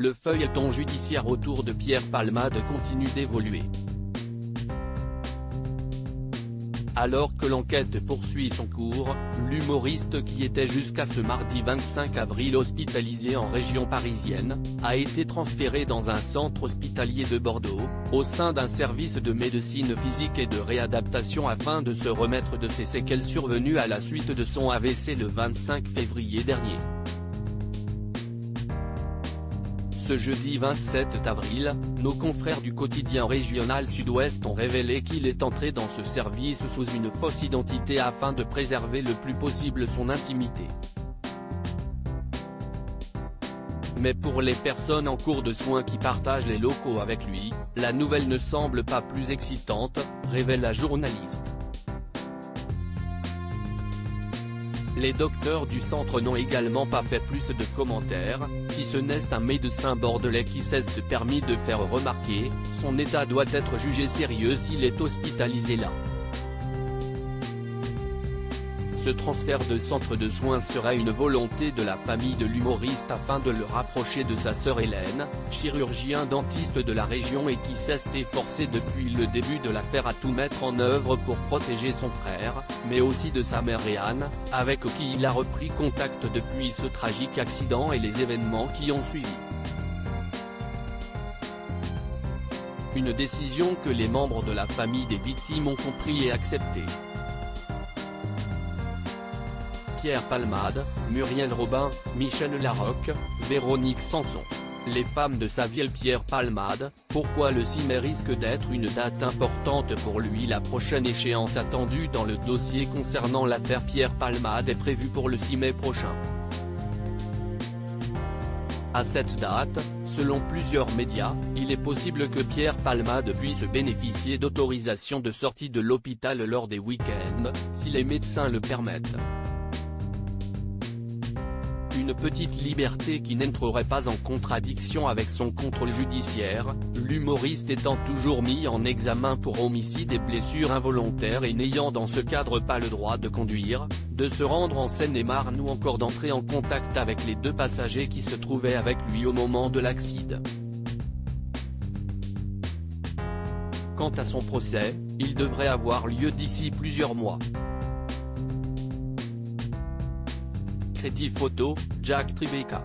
le feuilleton judiciaire autour de Pierre Palmade continue d'évoluer. Alors que l'enquête poursuit son cours, l'humoriste qui était jusqu'à ce mardi 25 avril hospitalisé en région parisienne, a été transféré dans un centre hospitalier de Bordeaux, au sein d'un service de médecine physique et de réadaptation afin de se remettre de ses séquelles survenues à la suite de son AVC le 25 février dernier. Ce jeudi 27 avril, nos confrères du quotidien régional Sud-Ouest ont révélé qu'il est entré dans ce service sous une fausse identité afin de préserver le plus possible son intimité. Mais pour les personnes en cours de soins qui partagent les locaux avec lui, la nouvelle ne semble pas plus excitante, révèle la journaliste. Les docteurs du centre n'ont également pas fait plus de commentaires, si ce n'est un médecin bordelais qui s'est permis de faire remarquer, son état doit être jugé sérieux s'il est hospitalisé là. Ce transfert de centre de soins sera une volonté de la famille de l'humoriste afin de le rapprocher de sa sœur Hélène, chirurgien dentiste de la région et qui s'est efforcé depuis le début de l'affaire à tout mettre en œuvre pour protéger son frère, mais aussi de sa mère Réanne, avec qui il a repris contact depuis ce tragique accident et les événements qui ont suivi. Une décision que les membres de la famille des victimes ont compris et acceptée. Pierre Palmade, Muriel Robin, Michel Larocque, Véronique Sanson. Les femmes de sa ville. Pierre Palmade, pourquoi le 6 mai risque d'être une date importante pour lui. La prochaine échéance attendue dans le dossier concernant l'affaire Pierre Palmade est prévue pour le 6 mai prochain. À cette date, selon plusieurs médias, il est possible que Pierre Palmade puisse bénéficier d'autorisation de sortie de l'hôpital lors des week-ends, si les médecins le permettent. Une petite liberté qui n'entrerait pas en contradiction avec son contrôle judiciaire, l'humoriste étant toujours mis en examen pour homicide et blessures involontaires et n'ayant dans ce cadre pas le droit de conduire, de se rendre en Seine-et-Marne ou encore d'entrer en contact avec les deux passagers qui se trouvaient avec lui au moment de l'accident. Quant à son procès, il devrait avoir lieu d'ici plusieurs mois. Créative photo, Jack Tribeca.